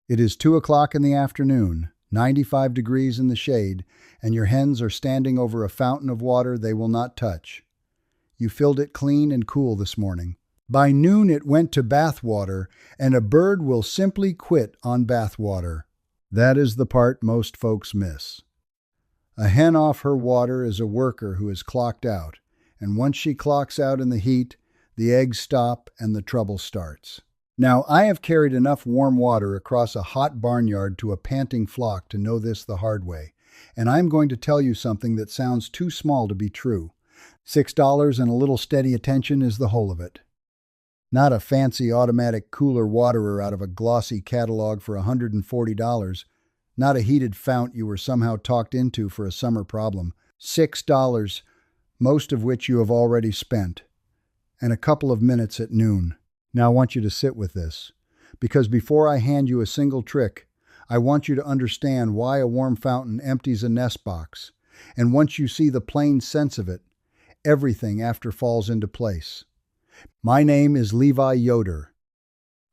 It is 2 o'clock in the afternoon, 95 degrees in the shade, and your hens are standing over a fountain of water they will not touch. You filled it clean and cool this morning. By noon it went to bath water, and a bird will simply quit on bath water. That is the part most folks miss. A hen off her water is a worker who is clocked out, and once she clocks out in the heat, the eggs stop and the trouble starts. Now, I have carried enough warm water across a hot barnyard to a panting flock to know this the hard way, and I'm going to tell you something that sounds too small to be true. $6 and a little steady attention is the whole of it. Not a fancy automatic cooler waterer out of a glossy catalog for $140, not a heated fount you were somehow talked into for a summer problem. $6, most of which you have already spent, and a couple of minutes at noon. Now I want you to sit with this, because before I hand you a single trick, I want you to understand why a warm fountain empties a nest box, and once you see the plain sense of it, everything after falls into place. My name is Levi Yoder.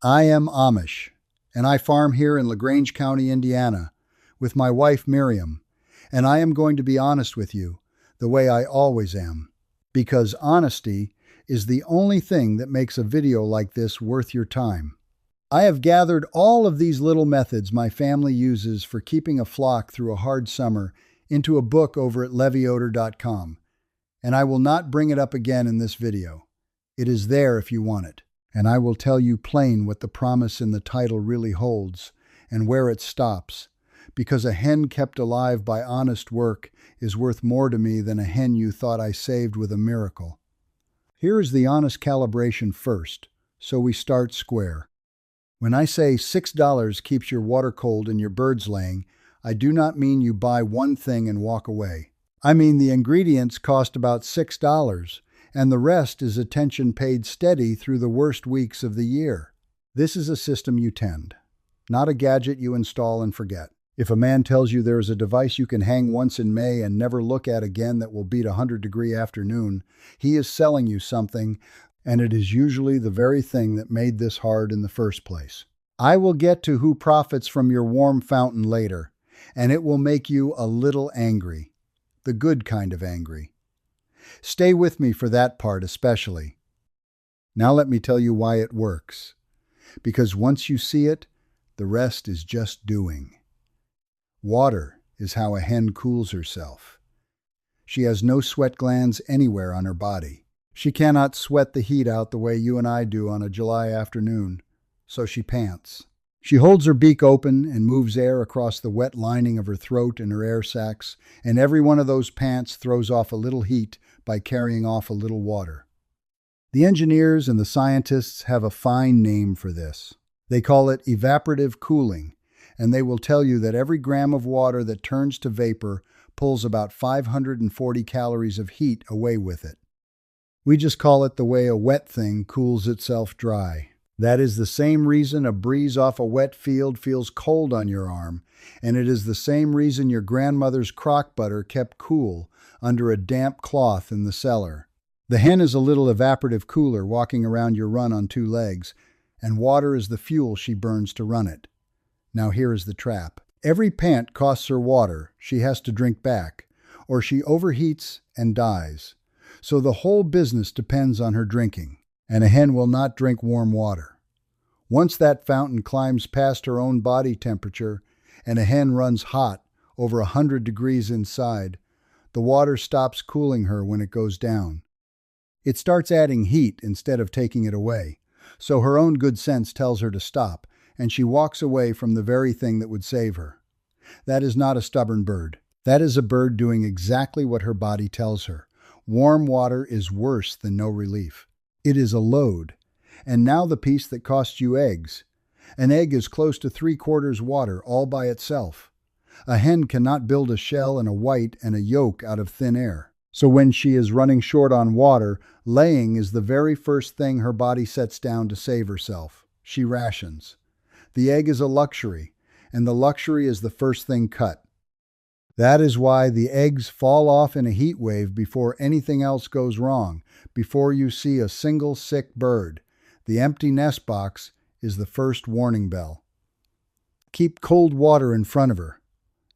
I am Amish, and I farm here in LaGrange County, Indiana, with my wife Miriam, and I am going to be honest with you, the way I always am, because honesty is the only thing that makes a video like this worth your time. I have gathered all of these little methods my family uses for keeping a flock through a hard summer into a book over at levyoder.com, and I will not bring it up again in this video. It is there if you want it, and I will tell you plain what the promise in the title really holds and where it stops, because a hen kept alive by honest work is worth more to me than a hen you thought I saved with a miracle. Here is the honest calibration first, so we start square. When I say $6 keeps your water cold and your birds laying, I do not mean you buy one thing and walk away. I mean the ingredients cost about $6, and the rest is attention paid steady through the worst weeks of the year. This is a system you tend, not a gadget you install and forget. If a man tells you there is a device you can hang once in May and never look at again that will beat a 100-degree afternoon, he is selling you something, and it is usually the very thing that made this hard in the first place. I will get to who profits from your warm fountain later, and it will make you a little angry, the good kind of angry. Stay with me for that part especially. Now let me tell you why it works, because once you see it, the rest is just doing. Water is how a hen cools herself. She has no sweat glands anywhere on her body. She cannot sweat the heat out the way you and I do on a July afternoon, so she pants. She holds her beak open and moves air across the wet lining of her throat and her air sacs, and every one of those pants throws off a little heat by carrying off a little water. The engineers and the scientists have a fine name for this. They call it evaporative cooling, and they will tell you that every gram of water that turns to vapor pulls about 540 calories of heat away with it. We just call it the way a wet thing cools itself dry. That is the same reason a breeze off a wet field feels cold on your arm, and it is the same reason your grandmother's crock butter kept cool under a damp cloth in the cellar. The hen is a little evaporative cooler walking around your run on 2 legs, and water is the fuel she burns to run it. Now here is the trap. Every pant costs her water she has to drink back, or she overheats and dies. So the whole business depends on her drinking, and a hen will not drink warm water. Once that fountain climbs past her own body temperature, and a hen runs hot, over 100 degrees inside, the water stops cooling her when it goes down. It starts adding heat instead of taking it away, so her own good sense tells her to stop, and she walks away from the very thing that would save her. That is not a stubborn bird. That is a bird doing exactly what her body tells her. Warm water is worse than no relief. It is a load. And now the piece that costs you eggs. An egg is close to 3/4 water all by itself. A hen cannot build a shell and a white and a yolk out of thin air. So when she is running short on water, laying is the very first thing her body sets down to save herself. She rations. The egg is a luxury, and the luxury is the first thing cut. That is why the eggs fall off in a heat wave before anything else goes wrong, before you see a single sick bird. The empty nest box is the first warning bell. Keep cold water in front of her,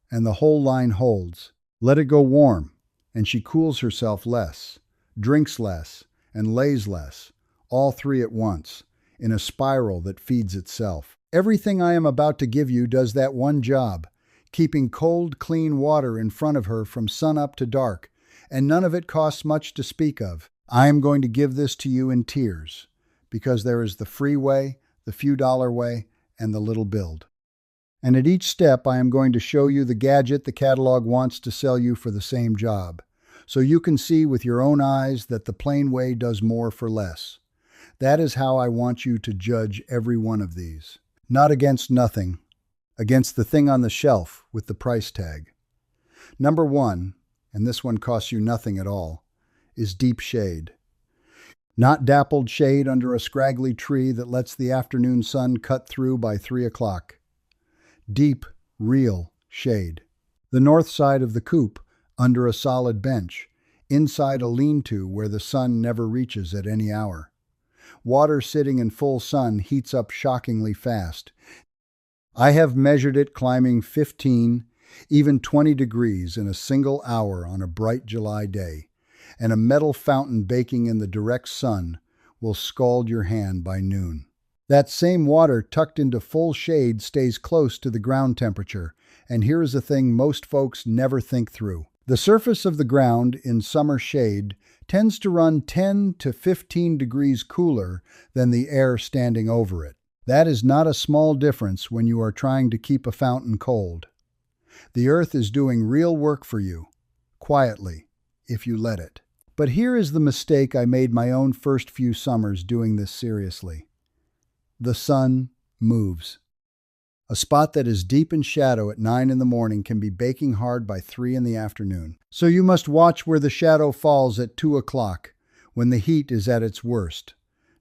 and the whole line holds. Let it go warm, and she cools herself less, drinks less, and lays less, all three at once, in a spiral that feeds itself. Everything I am about to give you does that one job, keeping cold, clean water in front of her from sunup to dark, and none of it costs much to speak of. I am going to give this to you in tiers, because there is the free way, the few dollar way, and the little build. And at each step I am going to show you the gadget the catalog wants to sell you for the same job, so you can see with your own eyes that the plain way does more for less. That is how I want you to judge every one of these. Not against nothing, against the thing on the shelf with the price tag. Number 1, and this one costs you nothing at all, is deep shade. Not dappled shade under a scraggly tree that lets the afternoon sun cut through by 3 o'clock. Deep, real shade. The north side of the coop, under a solid bench, inside a lean-to where the sun never reaches at any hour. Water sitting in full sun heats up shockingly fast. I have measured it climbing 15, even 20 degrees in a single hour on a bright July day, and a metal fountain baking in the direct sun will scald your hand by noon. That same water tucked into full shade stays close to the ground temperature, and here is a thing most folks never think through. The surface of the ground in summer shade tends to run 10 to 15 degrees cooler than the air standing over it. That is not a small difference when you are trying to keep a fountain cold. The earth is doing real work for you, quietly, if you let it. But here is the mistake I made my own first few summers doing this seriously. The sun moves. A spot that is deep in shadow at 9 in the morning can be baking hard by 3 in the afternoon. So you must watch where the shadow falls at 2 o'clock, when the heat is at its worst,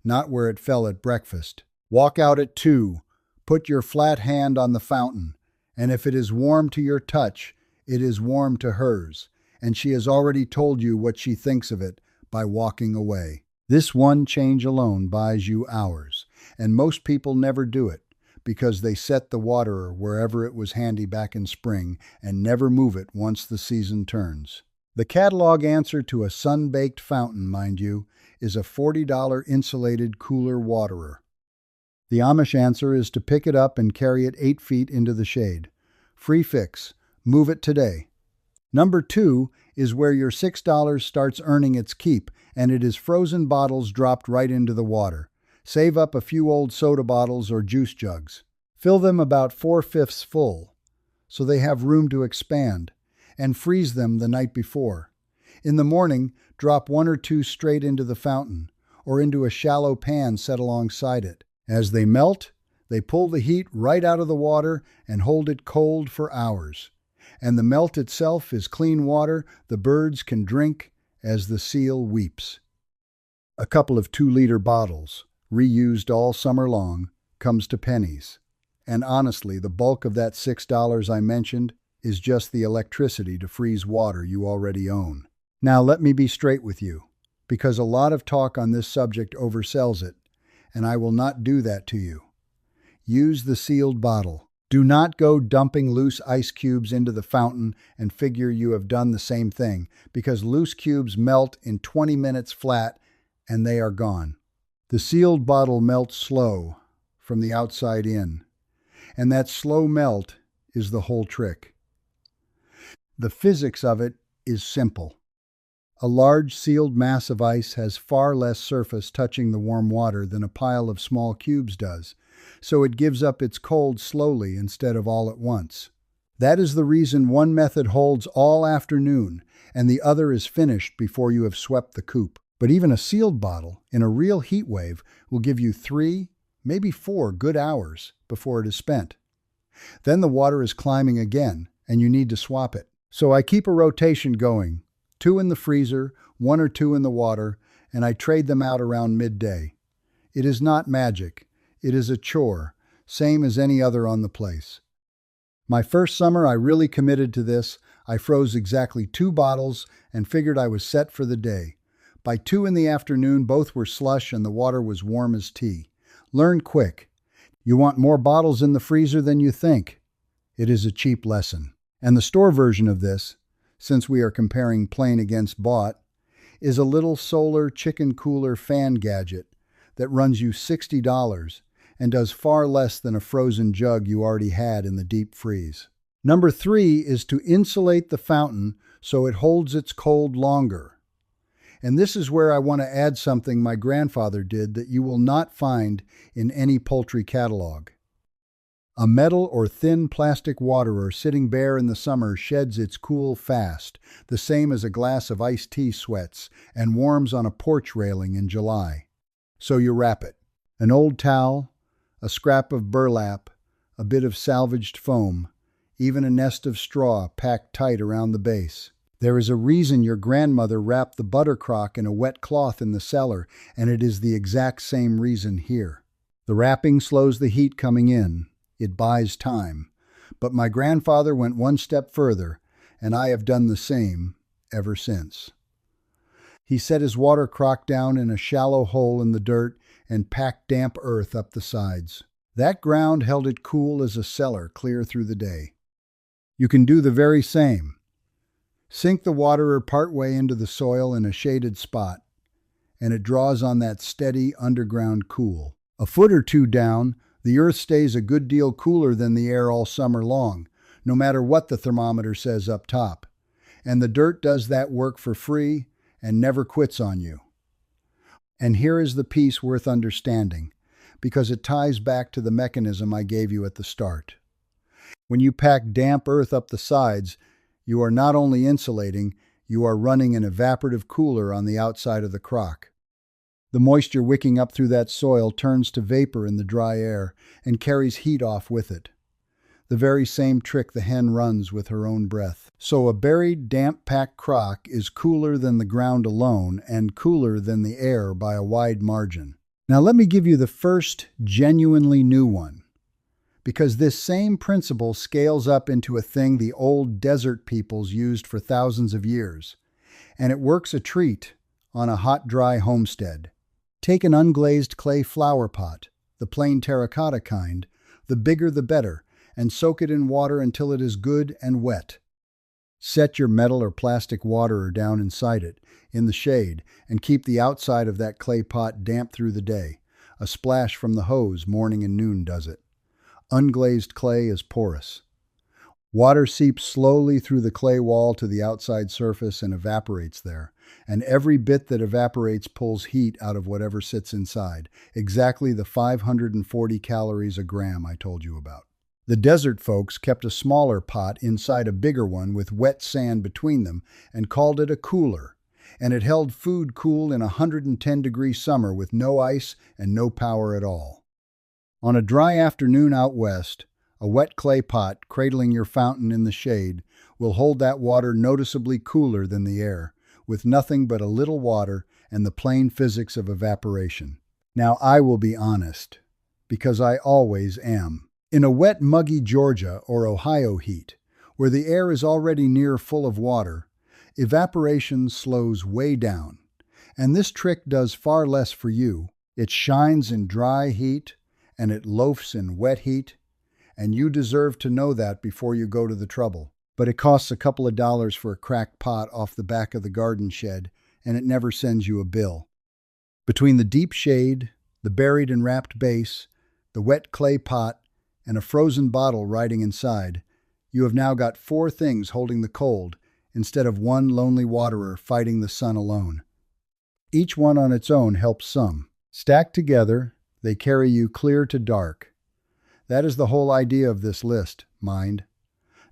not where it fell at breakfast. Walk out at 2, put your flat hand on the fountain, and if it is warm to your touch, it is warm to hers, and she has already told you what she thinks of it by walking away. This one change alone buys you hours, and most people never do it because they set the waterer wherever it was handy back in spring and never move it once the season turns. The catalog answer to a sun-baked fountain, mind you, is a $40 insulated cooler waterer. The Amish answer is to pick it up and carry it 8 feet into the shade. Free fix. Move it today. Number 2 is where your $6 starts earning its keep, and it is frozen bottles dropped right into the water. Save up a few old soda bottles or juice jugs. Fill them about 4/5 full, so they have room to expand, and freeze them the night before. In the morning, drop 1 or 2 straight into the fountain, or into a shallow pan set alongside it. As they melt, they pull the heat right out of the water and hold it cold for hours. And the melt itself is clean water the birds can drink as the seal weeps. A couple of 2-liter bottles, reused all summer long, comes to pennies. And honestly, the bulk of that $6 I mentioned is just the electricity to freeze water you already own. Now let me be straight with you, because a lot of talk on this subject oversells it, and I will not do that to you. Use the sealed bottle. Do not go dumping loose ice cubes into the fountain and figure you have done the same thing, because loose cubes melt in 20 minutes flat and they are gone. The sealed bottle melts slow from the outside in, and that slow melt is the whole trick. The physics of it is simple. A large sealed mass of ice has far less surface touching the warm water than a pile of small cubes does, so it gives up its cold slowly instead of all at once. That is the reason one method holds all afternoon and the other is finished before you have swept the coop. But even a sealed bottle in a real heat wave will give you 3, maybe 4 good hours before it is spent. Then the water is climbing again and you need to swap it. So I keep a rotation going, 2 in the freezer, 1 or 2 in the water, and I trade them out around midday. It is not magic. It is a chore, same as any other on the place. My first summer I really committed to this. I froze exactly 2 bottles and figured I was set for the day. By 2 in the afternoon, both were slush and the water was warm as tea. Learn quick. You want more bottles in the freezer than you think. It is a cheap lesson. And the store version of this, since we are comparing plain against bought, is a little solar chicken cooler fan gadget that runs you $60 and does far less than a frozen jug you already had in the deep freeze. Number 3 is to insulate the fountain so it holds its cold longer. And this is where I want to add something my grandfather did that you will not find in any poultry catalog. A metal or thin plastic waterer sitting bare in the summer sheds its cool fast, the same as a glass of iced tea sweats, and warms on a porch railing in July. So you wrap it. An old towel, a scrap of burlap, a bit of salvaged foam, even a nest of straw packed tight around the base. There is a reason your grandmother wrapped the buttercrock in a wet cloth in the cellar, and it is the exact same reason here. The wrapping slows the heat coming in. It buys time. But my grandfather went one step further, and I have done the same ever since. He set his water crock down in a shallow hole in the dirt and packed damp earth up the sides. That ground held it cool as a cellar clear through the day. You can do the very same. Sink the waterer partway into the soil in a shaded spot, and it draws on that steady underground cool. A foot or two down, the earth stays a good deal cooler than the air all summer long, no matter what the thermometer says up top. And the dirt does that work for free and never quits on you. And here is the piece worth understanding, because it ties back to the mechanism I gave you at the start. When you pack damp earth up the sides, you are not only insulating, you are running an evaporative cooler on the outside of the crock. The moisture wicking up through that soil turns to vapor in the dry air and carries heat off with it. The very same trick the hen runs with her own breath. So a buried, damp-packed crock is cooler than the ground alone and cooler than the air by a wide margin. Now let me give you the first genuinely new one, because this same principle scales up into a thing the old desert peoples used for thousands of years, and it works a treat on a hot, dry homestead. Take an unglazed clay flower pot, the plain terracotta kind, the bigger the better, and soak it in water until it is good and wet. Set your metal or plastic waterer down inside it, in the shade, and keep the outside of that clay pot damp through the day. A splash from the hose morning and noon does it. Unglazed clay is porous. Water seeps slowly through the clay wall to the outside surface and evaporates there, and every bit that evaporates pulls heat out of whatever sits inside, exactly the 540 calories a gram I told you about. The desert folks kept a smaller pot inside a bigger one with wet sand between them and called it a cooler, and it held food cool in a 110-degree summer with no ice and no power at all. On a dry afternoon out west, a wet clay pot cradling your fountain in the shade will hold that water noticeably cooler than the air, with nothing but a little water and the plain physics of evaporation. Now I will be honest, because I always am. In a wet, muggy Georgia or Ohio heat, where the air is already near full of water, evaporation slows way down. And this trick does far less for you. It shines in dry heat, and it loafs in wet heat, and you deserve to know that before you go to the trouble. But it costs a couple of dollars for a cracked pot off the back of the garden shed, and it never sends you a bill. Between the deep shade, the buried and wrapped base, the wet clay pot, and a frozen bottle riding inside, you have now got 4 things holding the cold instead of one lonely waterer fighting the sun alone. Each one on its own helps some. Stacked together, they carry you clear to dark. That is the whole idea of this list, mind.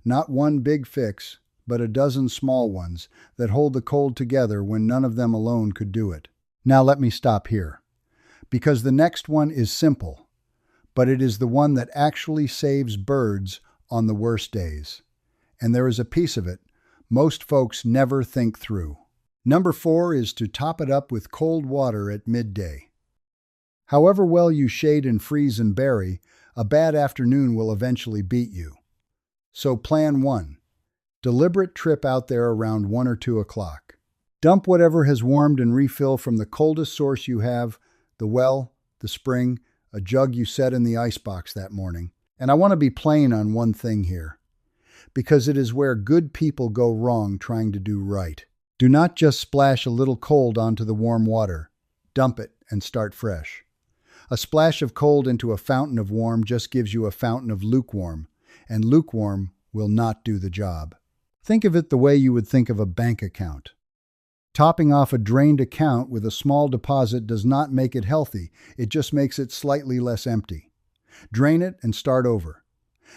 Not one big fix, but a dozen small ones that hold the cold together when none of them alone could do it. Now let me stop here, because the next one is simple, but it is the one that actually saves birds on the worst days. And there is a piece of it most folks never think through. Number 4 is to top it up with cold water at midday. However well you shade and freeze and bury, a bad afternoon will eventually beat you. So plan 1. Deliberate trip out there around 1 or 2 o'clock. Dump whatever has warmed and refill from the coldest source you have, the well, the spring, a jug you set in the icebox that morning. And I want to be plain on one thing here, because it is where good people go wrong trying to do right. Do not just splash a little cold onto the warm water. Dump it and start fresh. A splash of cold into a fountain of warm just gives you a fountain of lukewarm, and lukewarm will not do the job. Think of it the way you would think of a bank account. Topping off a drained account with a small deposit does not make it healthy, it just makes it slightly less empty. Drain it and start over.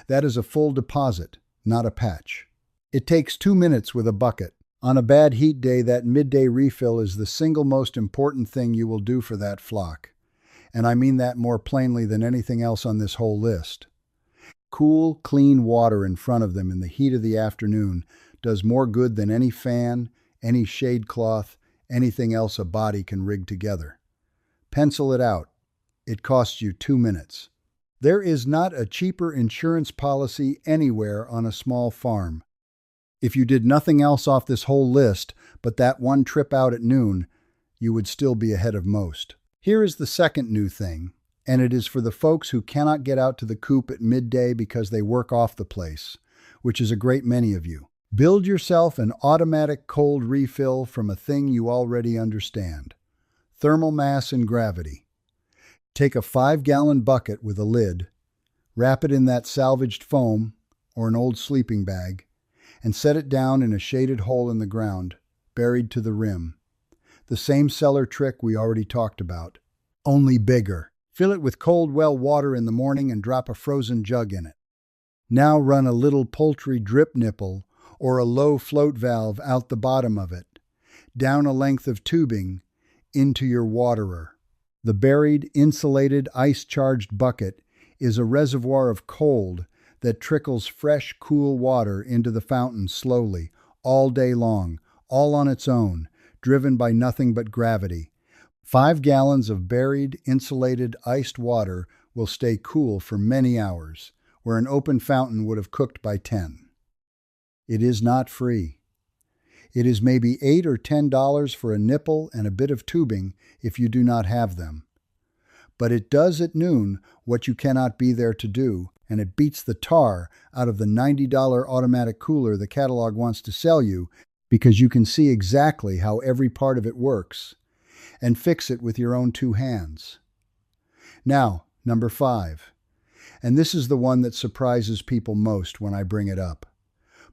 That is a full deposit, not a patch. It takes 2 minutes with a bucket. On a bad heat day, that midday refill is the single most important thing you will do for that flock. And I mean that more plainly than anything else on this whole list. Cool, clean water in front of them in the heat of the afternoon does more good than any fan, any shade cloth, anything else a body can rig together. Pencil it out. It costs you 2 minutes. There is not a cheaper insurance policy anywhere on a small farm. If you did nothing else off this whole list but that one trip out at noon, you would still be ahead of most. Here is the second new thing, and it is for the folks who cannot get out to the coop at midday because they work off the place, which is a great many of you. Build yourself an automatic cold refill from a thing you already understand: thermal mass and gravity. Take a 5-gallon bucket with a lid, wrap it in that salvaged foam or an old sleeping bag, and set it down in a shaded hole in the ground, buried to the rim. The same cellar trick we already talked about, only bigger. Fill it with cold well water in the morning and drop a frozen jug in it. Now run a little poultry drip nipple or a low float valve out the bottom of it, down a length of tubing, into your waterer. The buried, insulated, ice-charged bucket is a reservoir of cold that trickles fresh, cool water into the fountain slowly, all day long, all on its own, driven by nothing but gravity. 5 gallons of buried, insulated, iced water will stay cool for many hours, where an open fountain would have cooked by 10. It is not free. It is maybe $8 or $10 for a nipple and a bit of tubing if you do not have them. But it does at noon what you cannot be there to do, and it beats the tar out of the $90 automatic cooler the catalog wants to sell you, because you can see exactly how every part of it works and fix it with your own 2 hands. Now, number 5. And this is the one that surprises people most when I bring it up.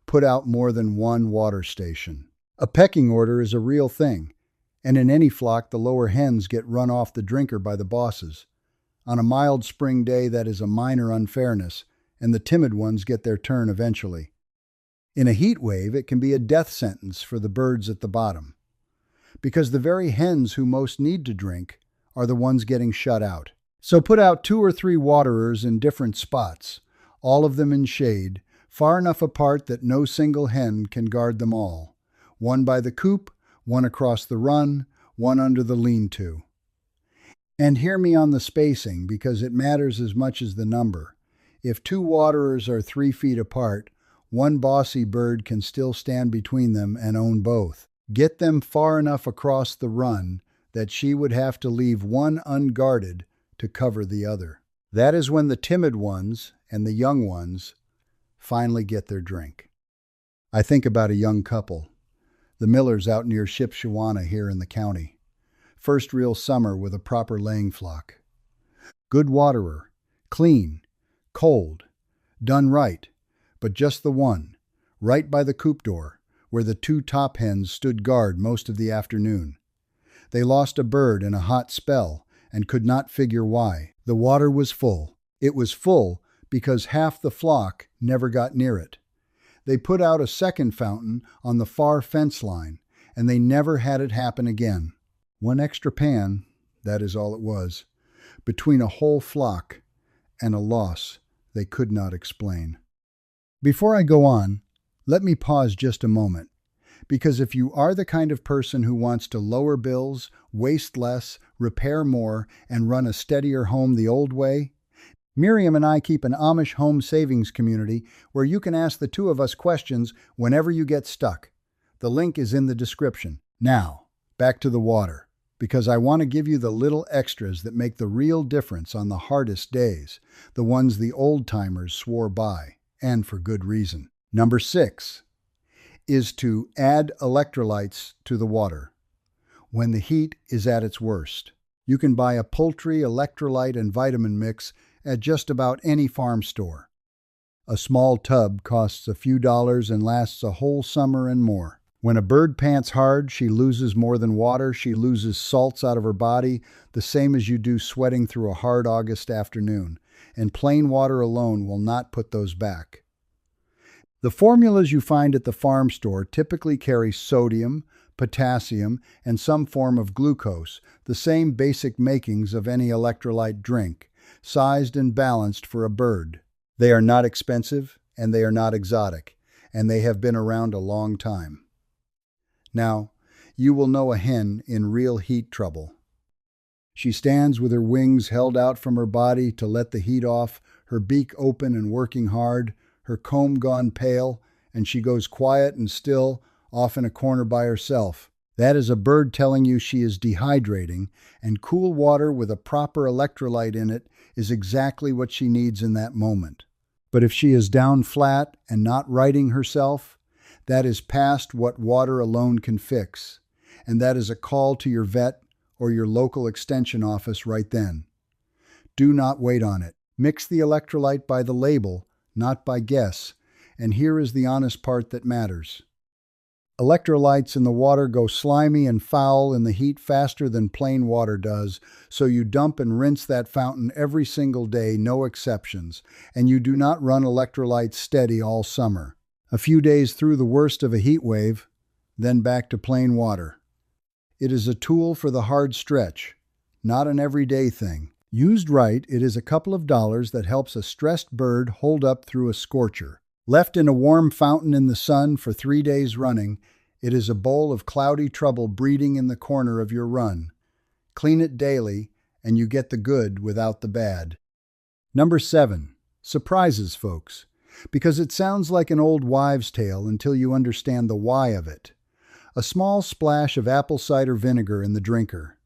Put out more than one water station. A pecking order is a real thing, and in any flock the lower hens get run off the drinker by the bosses. On a mild spring day, that is a minor unfairness, and the timid ones get their turn eventually. In a heat wave, it can be a death sentence for the birds at the bottom, because the very hens who most need to drink are the ones getting shut out. So put out 2 or 3 waterers in different spots, all of them in shade, far enough apart that no single hen can guard them all. One by the coop, one across the run, one under the lean-to. And hear me on the spacing, because it matters as much as the number. If 2 waterers are 3 feet apart, one bossy bird can still stand between them and own both. Get them far enough across the run that she would have to leave one unguarded to cover the other. That is when the timid ones and the young ones finally get their drink. I think about a young couple, the Millers out near Shipshewana here in the county. First real summer with a proper laying flock. Good waterer, clean, cold, done right, but just the one, right by the coop door, where the 2 top hens stood guard most of the afternoon. They lost a bird in a hot spell and could not figure why. The water was full. It was full because half the flock never got near it. They put out a second fountain on the far fence line, and they never had it happen again. 1 extra pan, that is all it was, between a whole flock and a loss they could not explain. Before I go on, let me pause just a moment, because if you are the kind of person who wants to lower bills, waste less, repair more, and run a steadier home the old way, Miriam and I keep an Amish home savings community where you can ask the 2 of us questions whenever you get stuck. The link is in the description. Now, back to the water, because I want to give you the little extras that make the real difference on the hardest days, the ones the old-timers swore by, and for good reason. Number 6 is to add electrolytes to the water when the heat is at its worst. You can buy a poultry electrolyte and vitamin mix at just about any farm store. A small tub costs a few dollars and lasts a whole summer and more. When a bird pants hard, she loses more than water. She loses salts out of her body, the same as you do sweating through a hard August afternoon, and plain water alone will not put those back. The formulas you find at the farm store typically carry sodium, potassium, and some form of glucose, the same basic makings of any electrolyte drink, sized and balanced for a bird. They are not expensive, and they are not exotic, and they have been around a long time. Now, you will know a hen in real heat trouble. She stands with her wings held out from her body to let the heat off, her beak open and working hard, her comb gone pale, and she goes quiet and still, off in a corner by herself. That is a bird telling you she is dehydrating, and cool water with a proper electrolyte in it is exactly what she needs in that moment. But if she is down flat and not righting herself, that is past what water alone can fix, and that is a call to your vet or your local extension office right then. Do not wait on it. Mix the electrolyte by the label, not by guess, and here is the honest part that matters. Electrolytes in the water go slimy and foul in the heat faster than plain water does, so you dump and rinse that fountain every single day, no exceptions, and you do not run electrolytes steady all summer. A few days through the worst of a heat wave, then back to plain water. It is a tool for the hard stretch, not an everyday thing. Used right, it is a couple of dollars that helps a stressed bird hold up through a scorcher. Left in a warm fountain in the sun for 3 days running, it is a bowl of cloudy trouble breeding in the corner of your run. Clean it daily, and you get the good without the bad. Number 7. Surprises, folks, because it sounds like an old wives' tale until you understand the why of it. A small splash of apple cider vinegar in the drinker.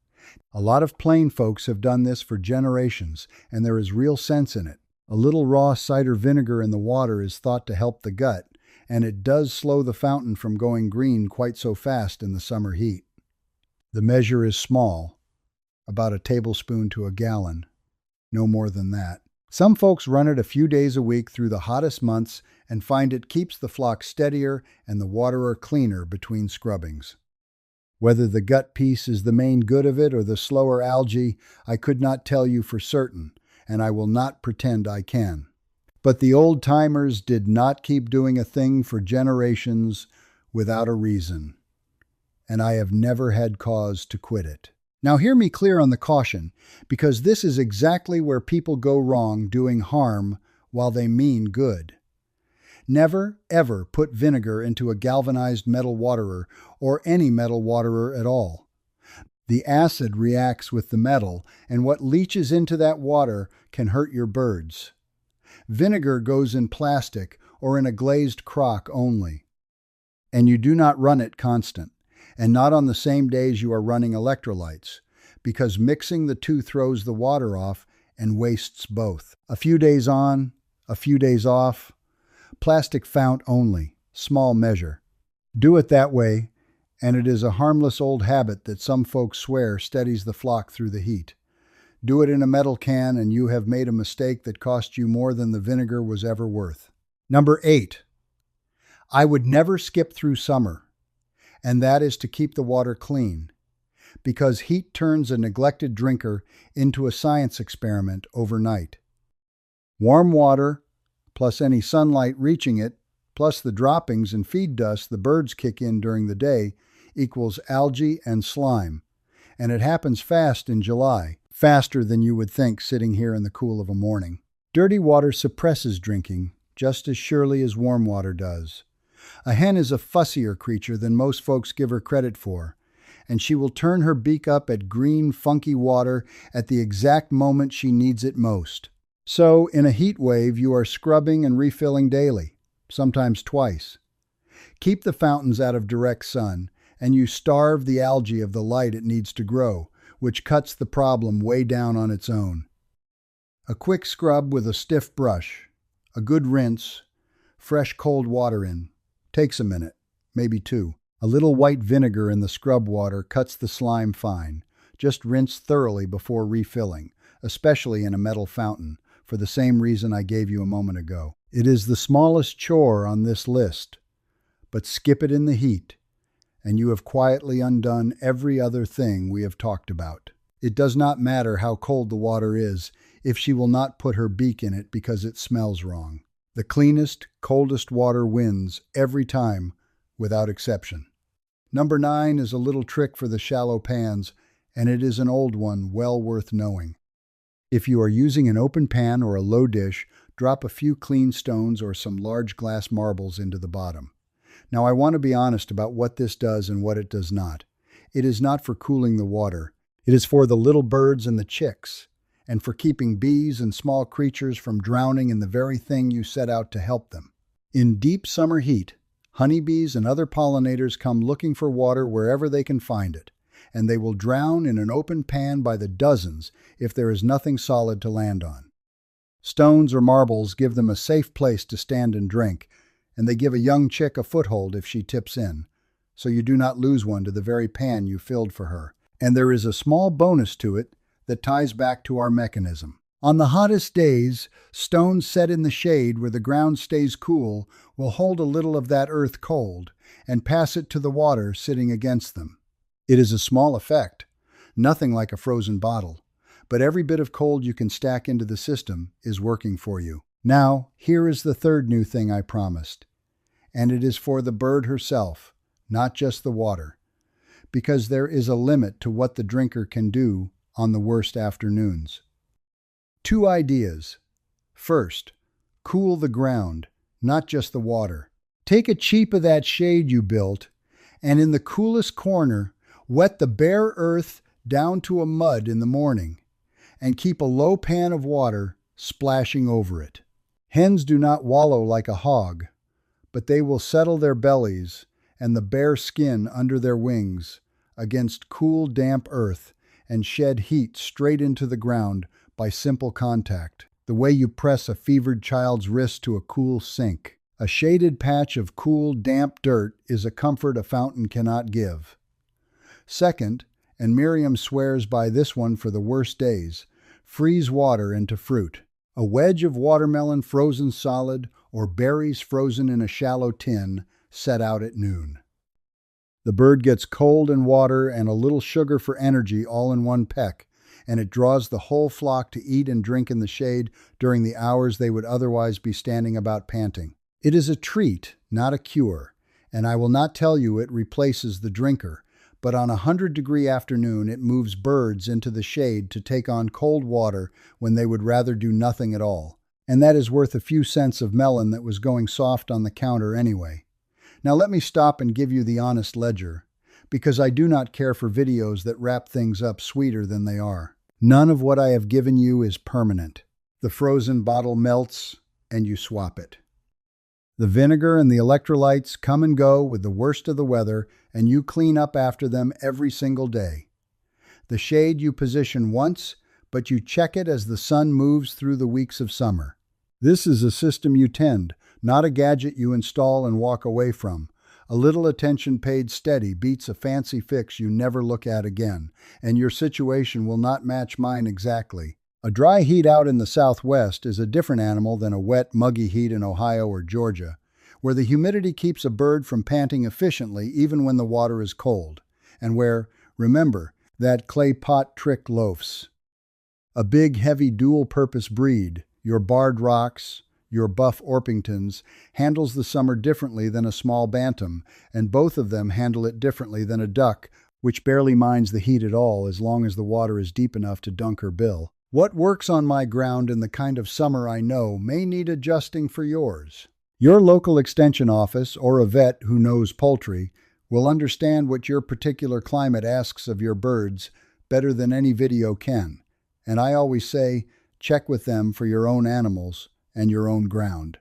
A lot of plain folks have done this for generations, and there is real sense in it. A little raw cider vinegar in the water is thought to help the gut, and it does slow the fountain from going green quite so fast in the summer heat. The measure is small, about a tablespoon to a gallon, no more than that. Some folks run it a few days a week through the hottest months and find it keeps the flock steadier and the waterer cleaner between scrubbings. Whether the gut piece is the main good of it or the slower algae, I could not tell you for certain, and I will not pretend I can. But the old-timers did not keep doing a thing for generations without a reason, and I have never had cause to quit it. Now hear me clear on the caution, because this is exactly where people go wrong doing harm while they mean good. Never, ever put vinegar into a galvanized metal waterer or any metal waterer at all. The acid reacts with the metal, and what leaches into that water can hurt your birds. Vinegar goes in plastic or in a glazed crock only. And you do not run it constant, and not on the same days you are running electrolytes, because mixing the two throws the water off and wastes both. A few days on, a few days off. Plastic fount only, small measure. Do it that way, and it is a harmless old habit that some folks swear steadies the flock through the heat. Do it in a metal can, and you have made a mistake that cost you more than the vinegar was ever worth. Number 8. I would never skip through summer, and that is to keep the water clean, because heat turns a neglected drinker into a science experiment overnight. Warm water, plus any sunlight reaching it, plus the droppings and feed dust the birds kick in during the day, equals algae and slime. And it happens fast in July, faster than you would think sitting here in the cool of a morning. Dirty water suppresses drinking, just as surely as warm water does. A hen is a fussier creature than most folks give her credit for, and she will turn her beak up at green, funky water at the exact moment she needs it most. So, in a heat wave, you are scrubbing and refilling daily, sometimes twice. Keep the fountains out of direct sun, and you starve the algae of the light it needs to grow, which cuts the problem way down on its own. A quick scrub with a stiff brush, a good rinse, fresh cold water in. Takes a minute, maybe two. A little white vinegar in the scrub water cuts the slime fine. Just rinse thoroughly before refilling, especially in a metal fountain, for the same reason I gave you a moment ago. It is the smallest chore on this list, but skip it in the heat, and you have quietly undone every other thing we have talked about. It does not matter how cold the water is if she will not put her beak in it because it smells wrong. The cleanest, coldest water wins every time, without exception. Number 9 is a little trick for the shallow pans, and it is an old one well worth knowing. If you are using an open pan or a low dish, drop a few clean stones or some large glass marbles into the bottom. Now I want to be honest about what this does and what it does not. It is not for cooling the water. It is for the little birds and the chicks, and for keeping bees and small creatures from drowning in the very thing you set out to help them. In deep summer heat, honeybees and other pollinators come looking for water wherever they can find it, and they will drown in an open pan by the dozens if there is nothing solid to land on. Stones or marbles give them a safe place to stand and drink, and they give a young chick a foothold if she tips in, so you do not lose one to the very pan you filled for her. And there is a small bonus to it that ties back to our mechanism. On the hottest days, stones set in the shade where the ground stays cool will hold a little of that earth cold and pass it to the water sitting against them. It is a small effect, nothing like a frozen bottle, but every bit of cold you can stack into the system is working for you. Now, here is the third new thing I promised, and it is for the bird herself, not just the water, because there is a limit to what the drinker can do on the worst afternoons. 2 ideas. First, cool the ground, not just the water. Take a cheap of that shade you built, and in the coolest corner, wet the bare earth down to a mud in the morning, and keep a low pan of water splashing over it. Hens do not wallow like a hog, but they will settle their bellies and the bare skin under their wings against cool, damp earth and shed heat straight into the ground by simple contact, the way you press a fevered child's wrist to a cool sink. A shaded patch of cool, damp dirt is a comfort a fountain cannot give. Second, and Miriam swears by this one for the worst days, freeze water into fruit. A wedge of watermelon frozen solid or berries frozen in a shallow tin set out at noon. The bird gets cold and water and a little sugar for energy all in one peck, and it draws the whole flock to eat and drink in the shade during the hours they would otherwise be standing about panting. It is a treat, not a cure, and I will not tell you it replaces the drinker, but on a 100-degree afternoon it moves birds into the shade to take on cold water when they would rather do nothing at all. And that is worth a few cents of melon that was going soft on the counter anyway. Now let me stop and give you the honest ledger, because I do not care for videos that wrap things up sweeter than they are. None of what I have given you is permanent. The frozen bottle melts, and you swap it. The vinegar and the electrolytes come and go with the worst of the weather, and you clean up after them every single day. The shade you position once, but you check it as the sun moves through the weeks of summer. This is a system you tend, not a gadget you install and walk away from. A little attention paid steady beats a fancy fix you never look at again, and your situation will not match mine exactly. A dry heat out in the Southwest is a different animal than a wet, muggy heat in Ohio or Georgia, where the humidity keeps a bird from panting efficiently even when the water is cold, and where, remember, that clay pot trick loafs. A big, heavy dual-purpose breed, your Barred Rocks, your Buff Orpingtons, handles the summer differently than a small bantam, and both of them handle it differently than a duck, which barely minds the heat at all as long as the water is deep enough to dunk her bill. What works on my ground in the kind of summer I know may need adjusting for yours. Your local extension office or a vet who knows poultry will understand what your particular climate asks of your birds better than any video can, and I always say, check with them for your own animals and your own ground.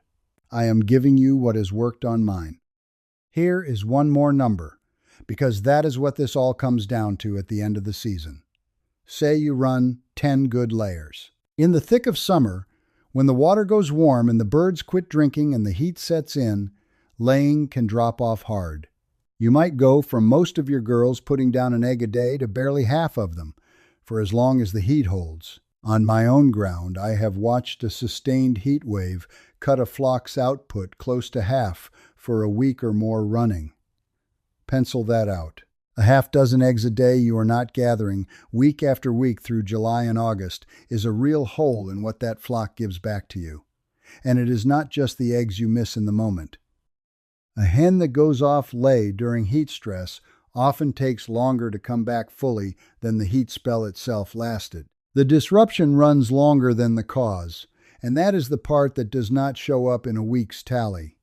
I am giving you what has worked on mine. Here is one more number, because that is what this all comes down to at the end of the season. Say you run 10 good layers. In the thick of summer, when the water goes warm and the birds quit drinking and the heat sets in, laying can drop off hard. You might go from most of your girls putting down an egg a day to barely half of them, for as long as the heat holds. On my own ground, I have watched a sustained heat wave cut a flock's output close to half for a week or more running. Pencil that out. A half dozen eggs a day you are not gathering week after week through July and August is a real hole in what that flock gives back to you. And it is not just the eggs you miss in the moment. A hen that goes off lay during heat stress often takes longer to come back fully than the heat spell itself lasted. The disruption runs longer than the cause, and that is the part that does not show up in a week's tally.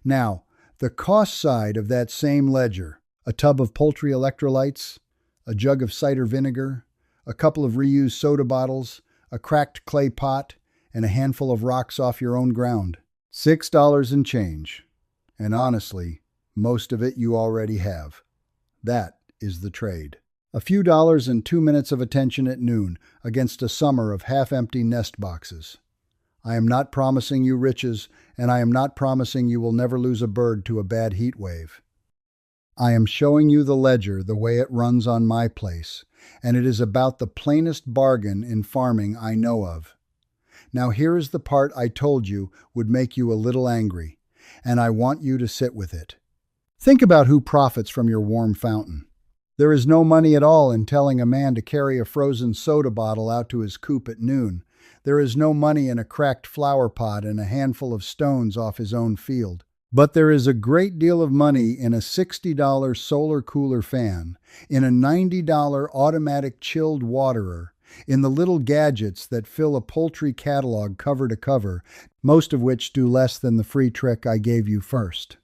Now, the cost side of that same ledger: a tub of poultry electrolytes, a jug of cider vinegar, a couple of reused soda bottles, a cracked clay pot, and a handful of rocks off your own ground. $6 and change. And honestly, most of it you already have. That is the trade. A few dollars and 2 minutes of attention at noon against a summer of half-empty nest boxes. I am not promising you riches, and I am not promising you will never lose a bird to a bad heat wave. I am showing you the ledger the way it runs on my place, and it is about the plainest bargain in farming I know of. Now here is the part I told you would make you a little angry, and I want you to sit with it. Think about who profits from your warm fountain. There is no money at all in telling a man to carry a frozen soda bottle out to his coop at noon. There is no money in a cracked flower pot and a handful of stones off his own field. But there is a great deal of money in a $60 solar cooler fan, in a $90 automatic chilled waterer, in the little gadgets that fill a poultry catalog cover to cover, most of which do less than the free trick I gave you first.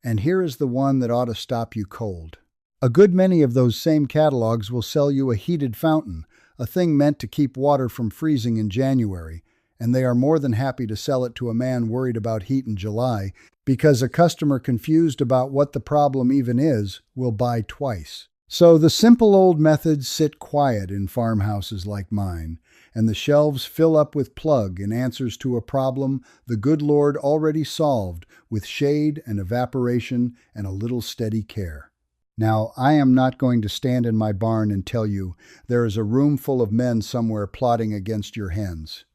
And here is the one that ought to stop you cold. A good many of those same catalogs will sell you a heated fountain, a thing meant to keep water from freezing in January, and they are more than happy to sell it to a man worried about heat in July, because a customer confused about what the problem even is will buy twice. So the simple old methods sit quiet in farmhouses like mine, and the shelves fill up with plug and answers to a problem the good Lord already solved with shade and evaporation and a little steady care. Now, I am not going to stand in my barn and tell you there is a room full of men somewhere plotting against your hens.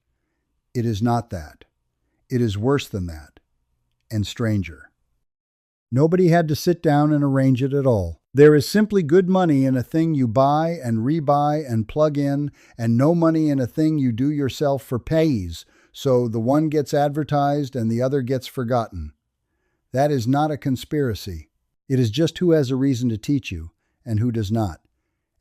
It is not that. It is worse than that, and stranger. Nobody had to sit down and arrange it at all. There is simply good money in a thing you buy and rebuy and plug in, and no money in a thing you do yourself for pays, so the one gets advertised and the other gets forgotten. That is not a conspiracy. It is just who has a reason to teach you and who does not.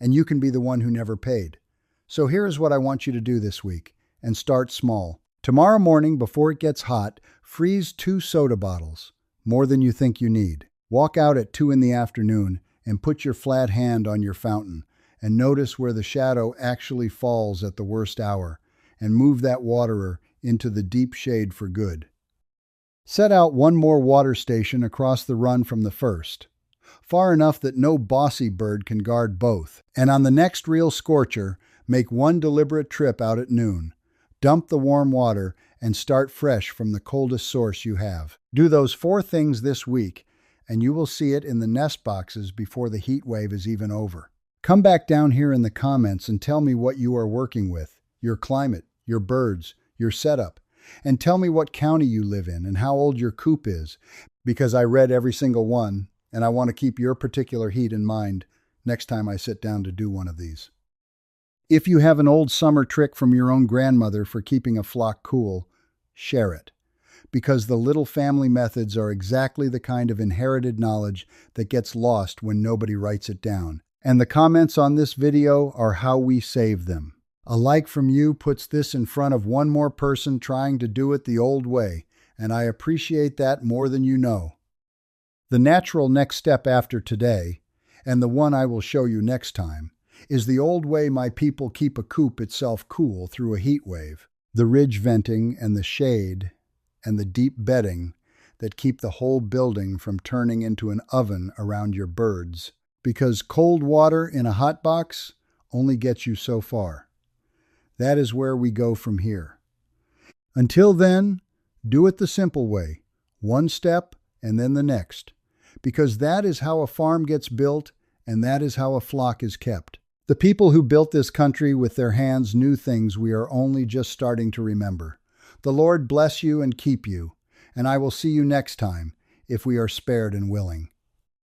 And you can be the one who never paid. So here is what I want you to do this week, and start small. Tomorrow morning, before it gets hot, freeze 2 soda bottles, more than you think you need. Walk out at 2 in the afternoon and put your flat hand on your fountain and notice where the shadow actually falls at the worst hour, and move that waterer into the deep shade for good. Set out one more water station across the run from the first, far enough that no bossy bird can guard both, and on the next real scorcher, make one deliberate trip out at noon. Dump the warm water and start fresh from the coldest source you have. Do those 4 things this week, and you will see it in the nest boxes before the heat wave is even over. Come back down here in the comments and tell me what you are working with, your climate, your birds, your setup, and tell me what county you live in and how old your coop is, because I read every single one, and I want to keep your particular heat in mind next time I sit down to do one of these. If you have an old summer trick from your own grandmother for keeping a flock cool, share it, because the little family methods are exactly the kind of inherited knowledge that gets lost when nobody writes it down. And the comments on this video are how we save them. A like from you puts this in front of one more person trying to do it the old way, and I appreciate that more than you know. The natural next step after today, and the one I will show you next time, is the old way my people keep a coop itself cool through a heat wave. The ridge venting and the shade and the deep bedding that keep the whole building from turning into an oven around your birds. Because cold water in a hot box only gets you so far. That is where we go from here. Until then, do it the simple way, one step and then the next, because that is how a farm gets built and that is how a flock is kept. The people who built this country with their hands knew things we are only just starting to remember. The Lord bless you and keep you, and I will see you next time, if we are spared and willing.